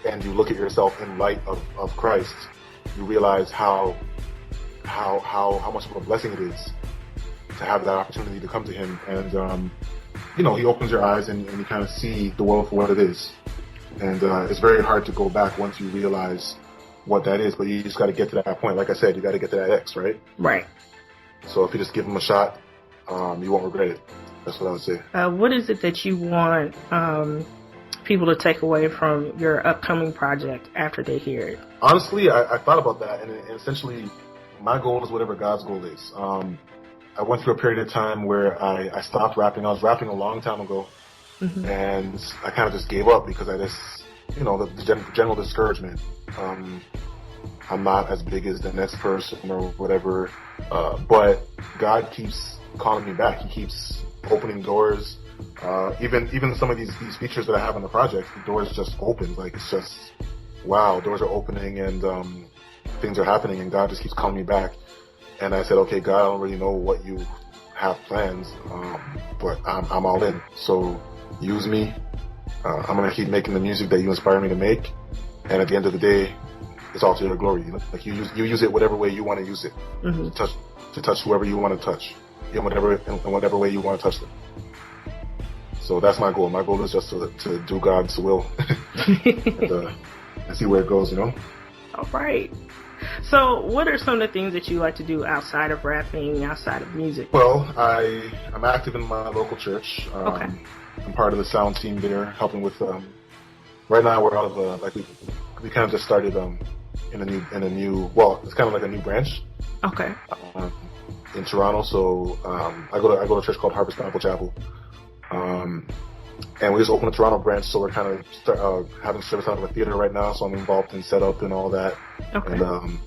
and you look at yourself in light of Christ, you realize how much of a blessing it is to have that opportunity to come to Him. And, he opens your eyes and you kind of see the world for what it is. And it's very hard to go back once you realize what that is, but you just got to get to that point. Like I said, you got to get to that X, right? Right. So if you just give Him a shot, you won't regret it. That's what I would say. What is it that you want people to take away from your upcoming project after they hear it? Honestly, I thought about that, and essentially my goal is whatever God's goal is. I went through a period of time where I stopped rapping. I was rapping a long time ago, and I kind of just gave up because I just, the general discouragement. I'm not as big as the next person or whatever, but God keeps calling me back. He keeps opening doors. Even some of these features that I have on the project, the doors just open. Like, it's just, wow, doors are opening and things are happening, and God just keeps calling me back. And I said, okay, God, I don't really know what you have plans, but I'm all in. So use me. I'm going to keep making the music that you inspire me to make. And at the end of the day, it's all to your glory. Like, you use it whatever way you want to use it. To touch whoever you want to touch in whatever way you want to touch them. So that's my goal. My goal is just to do God's will and see where it goes, All right. So what are some of the things that you like to do outside of rapping, outside of music? Well, I'm active in my local church. Okay. I'm part of the sound team there, helping with, right now we're out of, we kind of just started in a new, well, it's kind of like a new branch. Okay. In Toronto. So I go to a church called Harvest Bible Chapel. And we just opened a Toronto branch, so we're kind of having service out of a theater right now, so I'm involved in setup and all that. Okay. And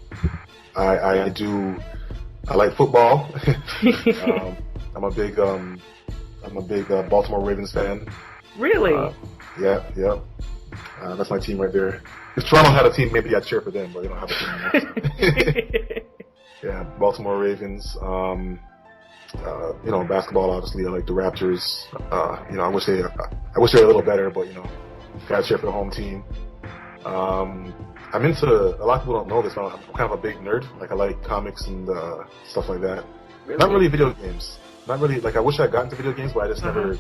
I like football. I'm a big Baltimore Ravens fan. Really? Yeah. That's my team right there. If Toronto had a team, maybe I'd cheer for them, but they don't have a team. Yeah, Baltimore Ravens. Basketball, obviously, I like the Raptors. I wish they were a little better, but, gotta cheer for the home team. I'm into, a lot of people don't know this, but I'm kind of a big nerd. Like, I like comics and stuff like that. Really? Not really video games. Not really, like, I wish I got into video games, but I just never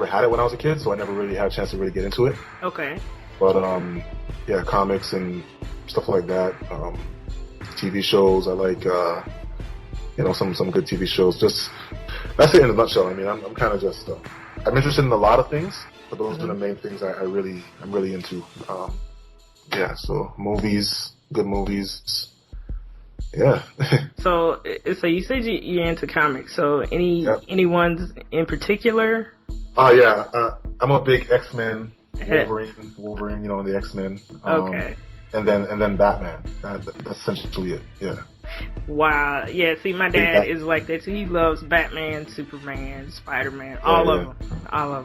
had it when I was a kid, so I never really had a chance to really get into it. Okay. But, comics and stuff like that. TV shows, I like, some good TV shows. Just, that's it in a nutshell. I mean, I'm kind of just, I'm interested in a lot of things, but those are the main things I'm really into. So movies, good movies. Yeah. So you said you're into comics. So any ones in particular? I'm a big X-Men, Wolverine, the X-Men. Okay. And then Batman. That's essentially it. Yeah. Wow. Yeah, see, my dad is like that too. He loves Batman, Superman, Spider-Man, all of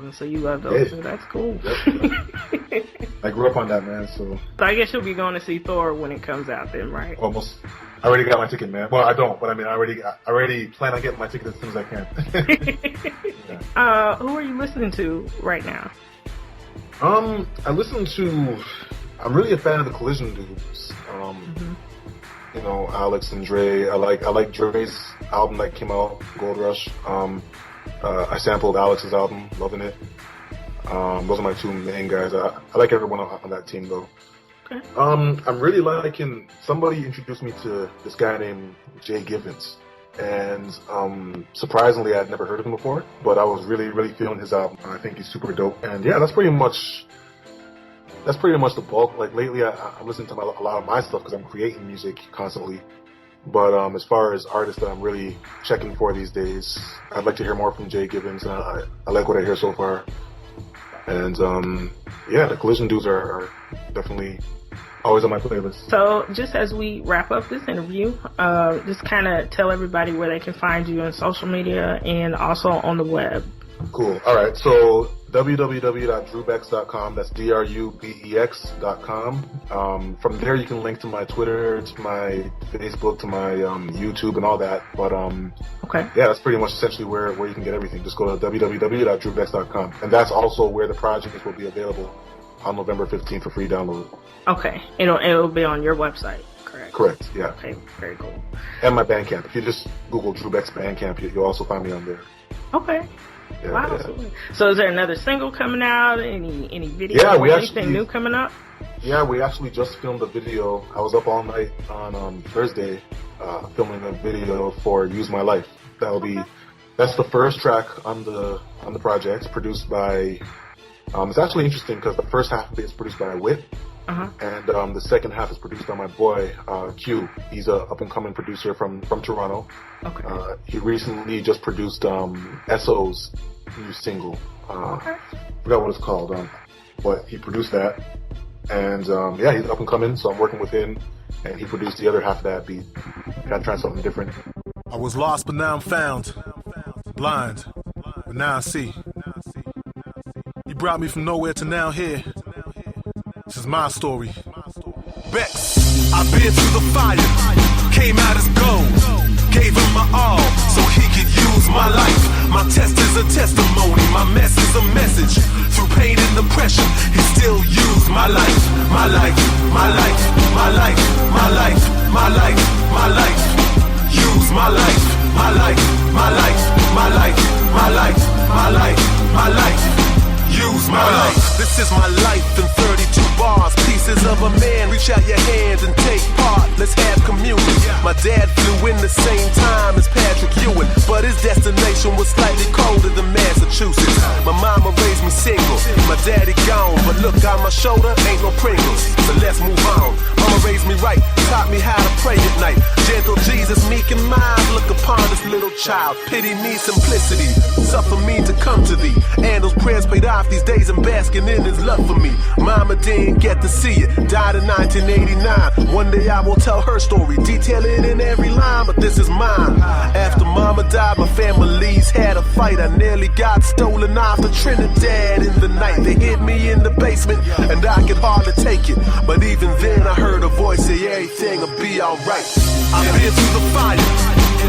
them. So you love those. So that's cool. Yep. I grew up on that, man. So I guess you'll be going to see Thor when it comes out then, right? Almost. I already got my ticket, man. Well, I don't, but I mean, I already plan on getting my ticket as soon as I can. Who are you listening to right now? I'm really a fan of the Collision dudes. Alex and Dre. I like Dre's album that came out, Gold Rush. I sampled Alex's album, loving it. Those are my two main guys. I like everyone on that team though. Okay. I'm really liking, somebody introduced me to this guy named Jay Givens. And surprisingly, I'd never heard of him before, but I was really, really feeling his album. I think he's super dope. And yeah, that's pretty much the bulk. Like lately, I'm listening to a lot of my stuff because I'm creating music constantly. But as far as artists that I'm really checking for these days, I'd like to hear more from Jay Givens. And I like what I hear so far. And the Collision dudes are definitely always on my playlist. So just as we wrap up this interview, just kind of tell everybody where they can find you on social media and also on the web. Cool. All right. So www.drubex.com. That's DRUBEX.com. From there, you can link to my Twitter, to my Facebook, to my YouTube, and all that. But okay. Yeah, that's pretty much essentially where you can get everything. Just go to www.drubex.com, and that's also where the projects will be available on November 15th for free download. Okay. It'll be on your website, correct? Correct, yeah. Okay, very cool. And my Bandcamp. If you just Google Dru Bex Bandcamp, you'll also find me on there. Okay. Yeah, wow. Yeah. So is there another single coming out? Any video? Yeah, anything new coming up? Yeah, we actually just filmed a video. I was up all night on Thursday filming a video for Use My Life. That's the first track on the project, produced by. It's actually interesting because the first half of it is produced by Wit, and the second half is produced by my boy Q. He's a up and coming producer from Toronto. Okay. He recently just produced SO's new single. I forgot what it's called, but he produced that, and yeah, he's up and coming. So I'm working with him, and he produced the other half of that beat. Gotta try something different. I was lost, but now I'm found. Blind, but now I see. You brought me from nowhere to now here. This is my story. Bex, I've been through the fire, came out as gold, gave him my all so he could use my life. My test is a testimony, my mess is a message. Through pain and depression, he still used my life. My life, my life, my life, my life, my life, my life. Use my life, my life, my life, my life, my life, my life, my life. Use my life. This is my life in 32 bars. Pieces of a man. Reach out your hand and take part. Let's have communion. My dad flew in the same time as Patrick Ewing, but his destination was slightly colder than Massachusetts. My mama raised me single. My daddy gone, but look on my shoulder, ain't no Pringles. So let's move on. Mama raised me right, taught me how to pray at night. Gentle Jesus, meek and mild, look upon this little child. Pity me, simplicity, suffer me to come to thee. And those prayers paid off these days, I'm basking in his love for me. Mama didn't get to see it, died in 1989. One day I will tell her story, detail it in every line, but this is mine. After mama died, my family's had a fight. I nearly got stolen off to Trinidad in the night. They hid me in the basement, and I could hardly take it. But even then I heard a voice say everything'll be alright. I've been through the fire,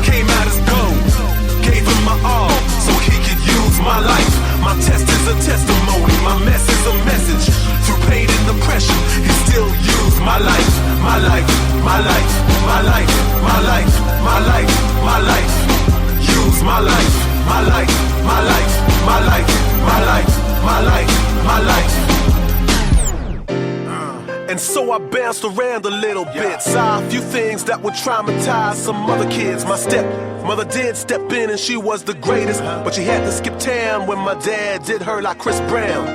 came out as gold, gave him my all so he could use my life. My test is a testimony, my mess is a message. Through pain and depression, he still used my life. My life, my life, my life, my life, my life, my life. Use my life, my life, my life, my life, my life, my life, my life. And so I bounced around a little bit, saw a few things that would traumatize some other kids. My stepmother did step in and she was the greatest, but she had to skip town when my dad did her like Chris Brown.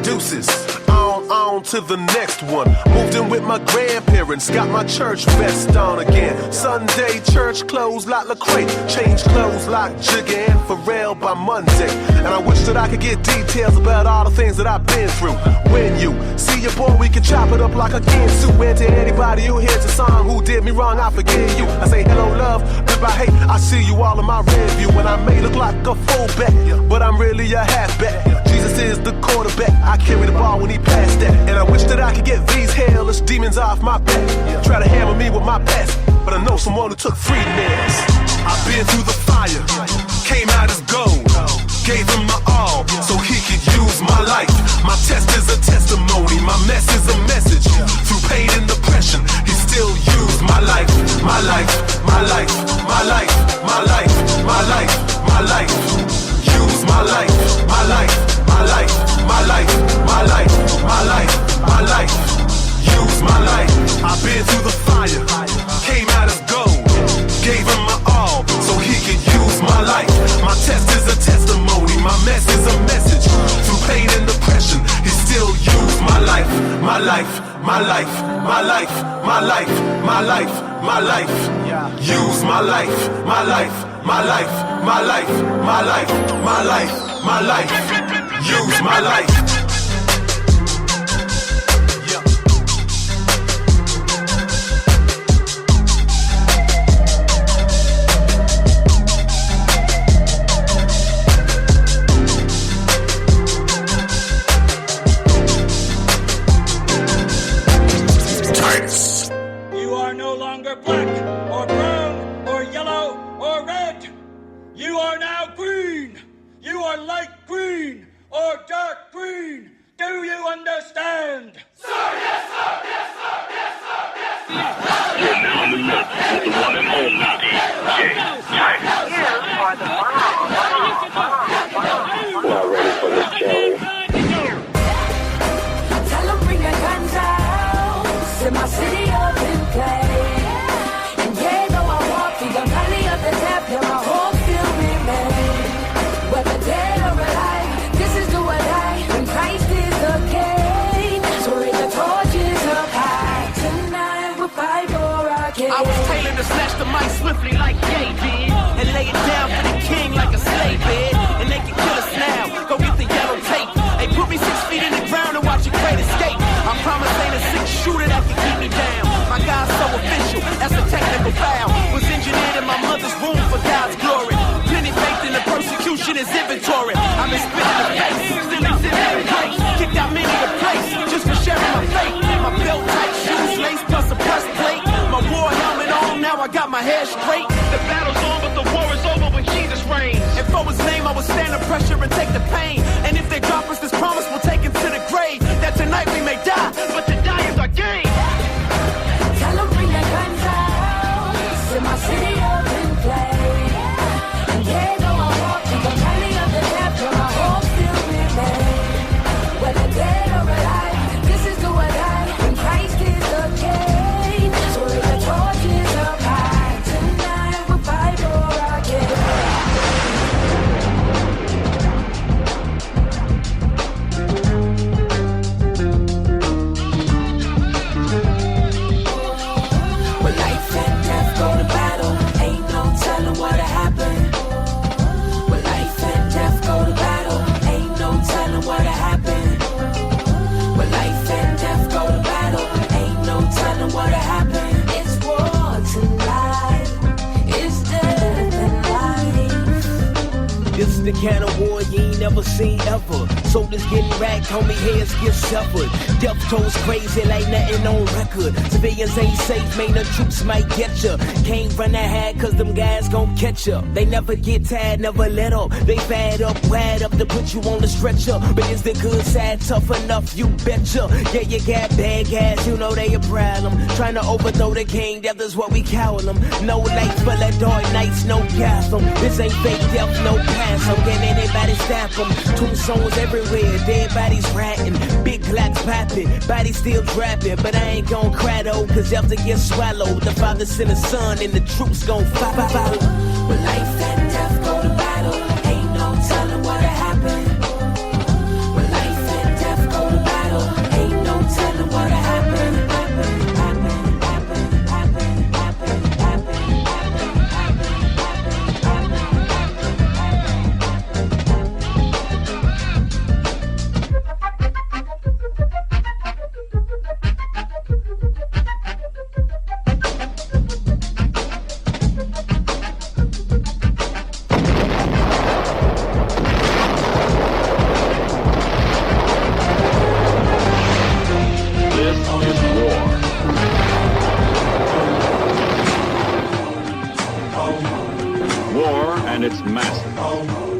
Deuces, on to the next one. Moved in with my grandparents, got my church vest on again. Sunday church clothes like Lecrae, changed clothes like Jigga and Pharrell by Monday. And I wish that I could get details about all the things that I've been through. When you see your boy, we can chop it up like a Ginsu. And to anybody who hears a song who did me wrong, I forgive you. I say hello love, goodbye hate, I see you all in my rear view. And I may look like a fullback, but I'm really a halfback. Jesus is the quarterback, I carry the ball when he passed that. And I wish that I could get these hellish demons off my back. Try to hammer me with my past, but I know someone who took 3 nails. I've been through the fire, came out as gold, gave him my all so he could use my life. My test is a testimony, my mess is a message. Through pain and depression, he still used my life. My life, my life, my life, my life, my life, my life. Use my life, my life, my life, my life, my life, my life, my life. Use my life. I've been through the fire, came out as gold, gave him my all so he could use my life. My test is a testimony, my mess is a message. Through pain and depression, he still used my life. My life, my life, my life, my life, my life, my life. Use my life, my life, my life, my life, my life, my life, my life. Use my life. You are no longer black or brown or yellow or red. You are now green. You are light green or dark green. Do you understand? Sir, yes, sir, yes, sir, yes, sir, yes, sir. You're now in the mix with the one and only DJ Tiger. You are the bomb. Not ready for this challenge. Tell them bring the guns out. Set my city up in play. And yeah, though I walk through the valley of the death, yeah, my hope still remains. Whether dead or alive, this is do or die. When Christ is the king, so raise the torches up high. Tonight we'll fight for our king. I was tailored to snatch the mic swiftly like Ye did, and lay it down for the king like a slave bed. And they can kill us now. Go get the yellow tape. They put me 6 feet in the ground and watch a great escape. I promise ain't a six-shooter that can keep me down. My God's so official, that's a technical foul. Was engineered in my mother's womb for God's glory. Plenty faith in the persecution is inventory. I've been spitting the face, still exhibiting grace. Kicked out many a place, just for sharing my faith. My belt tight shoes, lace plus a breastplate. My war helmet on, now I got my hair straight. The battle's on, but the war is over when Jesus reigns. And for his name, I will stand the pressure and take the pain. And if they drop us this promise, we'll take him to the grave. That tonight we may die, but to die is our game. Tell them bring the guns out. Set my city up in play. And yeah, though I walk through the valley of the death, yeah, my hope still remains. Whether dead or alive, this is do or die. When Christ is the king, so raise the torches up high. Tonight we'll fight for our king. When life and death go to battle, ain't no telling what'll happen. When life and death go to battle, ain't no telling what'll happen. When life and death go to battle, ain't no telling what'll happen. It's war tonight, it's death and life. This the kind of war you ain't never seen ever. Soldiers getting racked, homie, heads get severed. Death tolls crazy like nothing on record. Civilians ain't safe, man, the troops might get ya. Can't run that high cause them guys gon' catch ya. They never get tired, never let up. They fed up, wired up to put you on the stretcher. But is the good side tough enough? You betcha. Yeah, you got bad guys, you know they a problem. Trying to overthrow the king, death is what we call them. No light for the dark nights, no Gotham. This ain't fake death, no pass. Can anybody stop them? Tombstones everywhere, dead bodies ratting. Big clocks popping, bodies still dropping. But I ain't gon' cry though, cause after get swallowed, the father sent a son and the troops gon' follow. When life and death go to battle, ain't no telling what'll happen. When life and death go to battle, ain't no telling what'll happen. War and its massive.